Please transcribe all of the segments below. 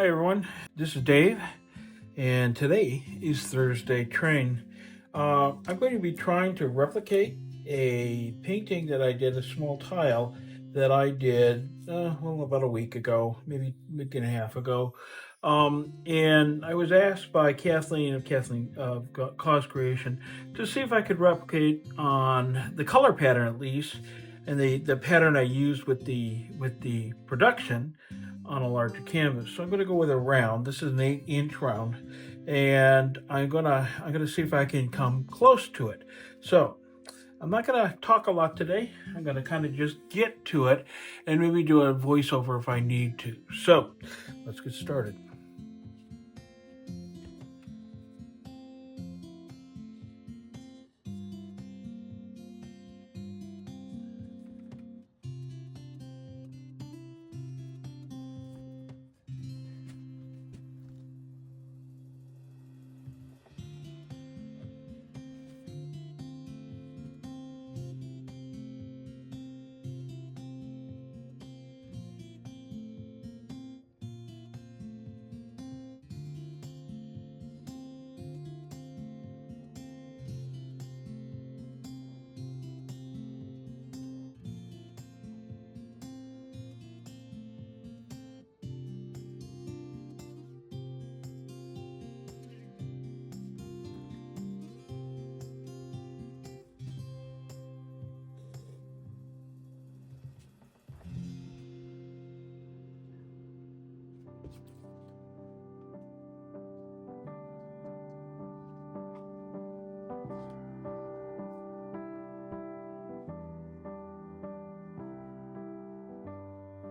Hi everyone, this is Dave, and today is Thursday Train. I'm going to be trying to replicate a painting that I did, a small tile that I did, about a week ago, maybe a week and a half ago. And I was asked by Kathleen of COZ Creation to see if I could replicate on the color pattern at least, and the pattern I used with the production on a larger canvas. So I'm going to go with a round. This is an 8-inch round, and I'm gonna see if I can come close to it. So I'm not gonna talk a lot today. I'm gonna kind of just get to it and maybe do a voiceover if I need to. So let's get started.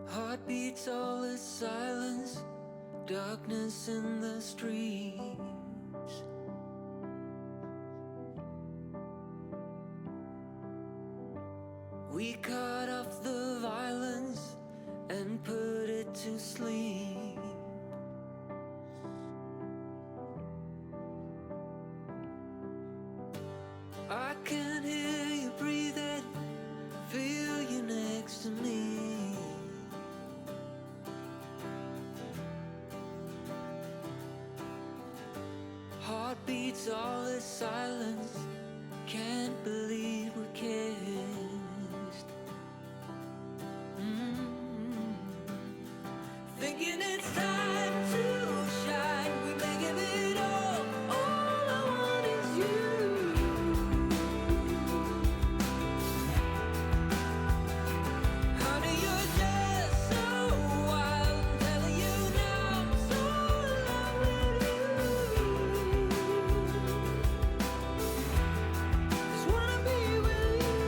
Heartbeats, all is silence, darkness in the streets. We cut off the violence and put it to sleep. I can hear you breathing, feel you next to me. Heartbeats, all is silence, can't believe we're kissed. Thinking it's time to shine, we may give it all I want is you. Honey, you're just so wild, I'm telling you now, I'm so in love with you. Just wanna be with you.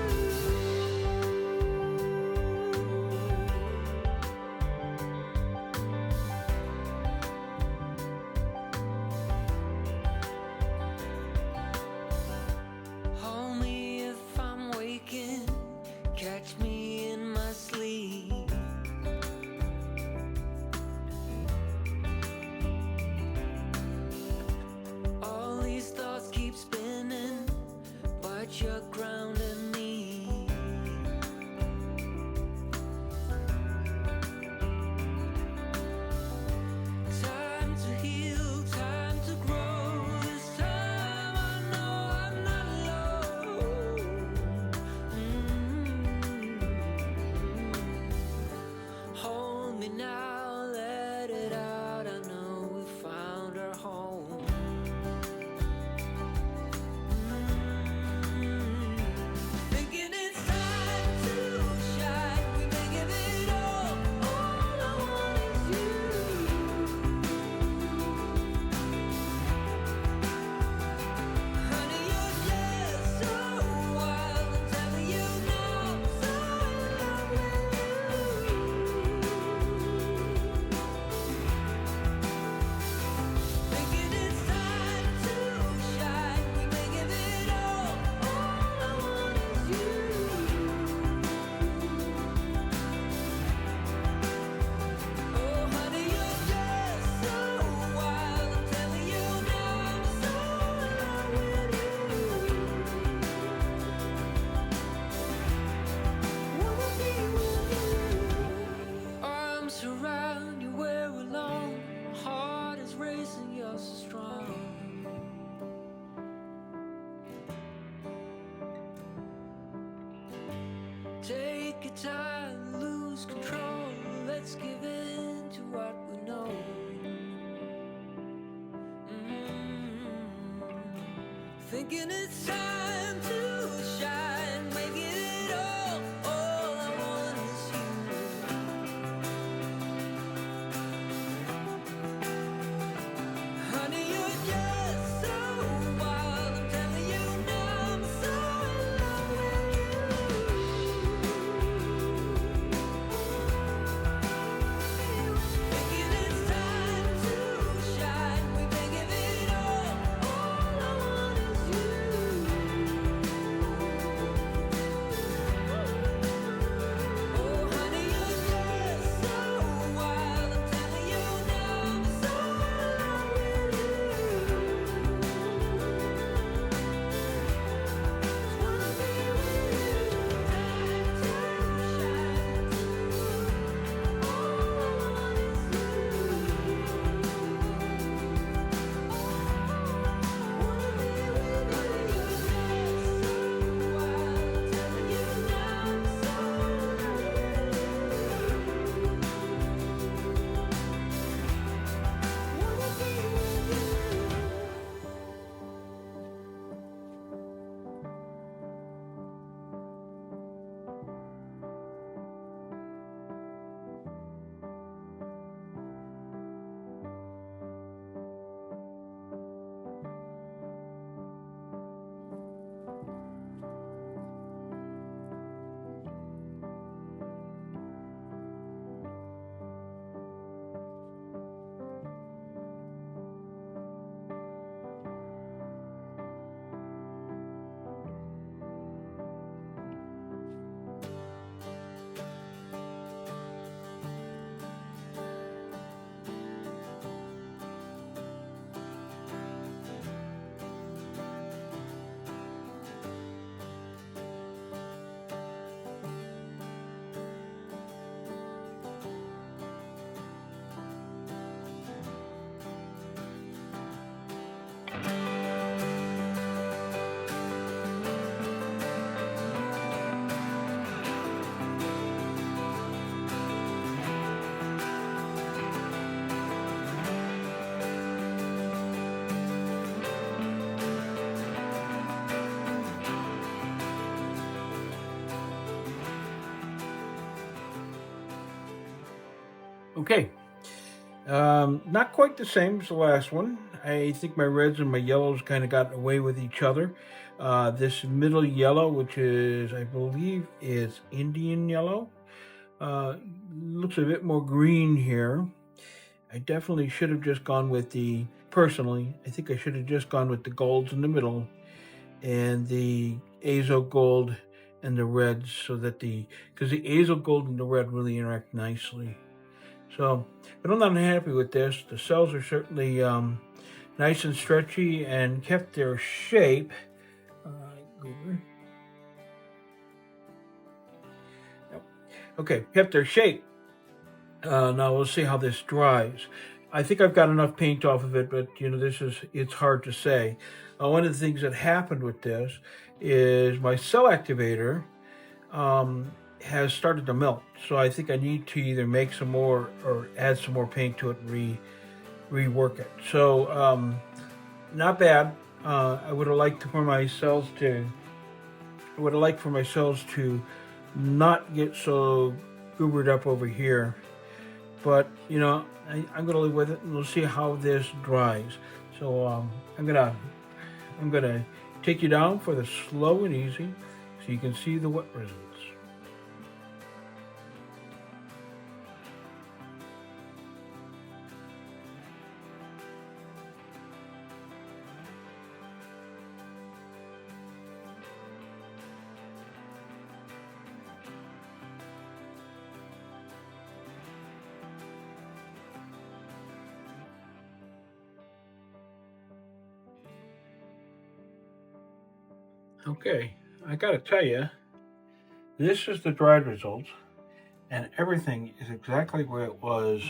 Hold me if I'm waking, catch me in my sleep. All these thoughts keep spinning, but you're grounding me. Time to heal, time to grow. This time I know I'm not alone. Hold me now, let it out. I know we found our home. take your time, lose control. Let's give in to what we know. Thinking it's time to shine, making it all I want is you. Honey, you're just so wild, I'm telling you now, I'm so in love with you. Thinking it's time to shine, we can give it all I want is you. Oh, honey, you're just so wild, I'm telling you now, I'm so in love with you. Just wanna be with you, time to shine. All I want is you. Wanna be with you, you're just so wild, I'm telling you now, I'm so in love with you. Wanna be with you. Okay, not quite the same as the last one. I think my reds and my yellows kind of got away with each other. This middle yellow, which is, I believe, is Indian yellow, looks a bit more green here. I definitely should have just gone with personally, I think I should have just gone with the golds in the middle and the Azo Gold and the reds, so that because the Azo Gold and the red really interact nicely. So, but I'm not happy with this. The cells are certainly nice and stretchy and kept their shape. Okay, kept their shape. Now we'll see how this dries. I think I've got enough paint off of it, but it's hard to say. One of the things that happened with this is my cell activator has started to melt. So I think I need to either make some more or add some more paint to it and rework it. So not bad. I would have liked for my cells to not get so goobered up over here. But I'm gonna live with it, and we'll see how this dries. So I'm gonna take you down for the slow and easy, so you can see the wet results. Okay, I gotta tell you, this is the dried results, and everything is exactly where it was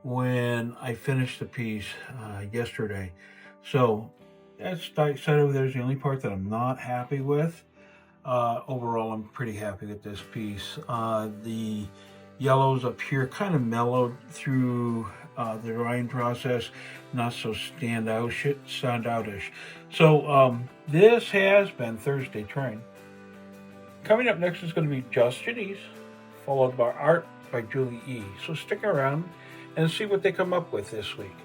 when I finished the piece yesterday. So that's like I said over there is the only part that I'm not happy with. overall, I'm pretty happy with this piece. The yellows up here kind of mellowed through the drying process, not so standoutish. So this has been Thursday Train. Coming up next is going to be Just Janice, followed by Art by Julie E. So stick around and see what they come up with this week.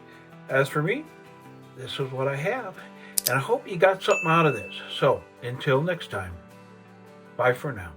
As for me, this is what I have, and I hope you got something out of this. So until next time, bye for now.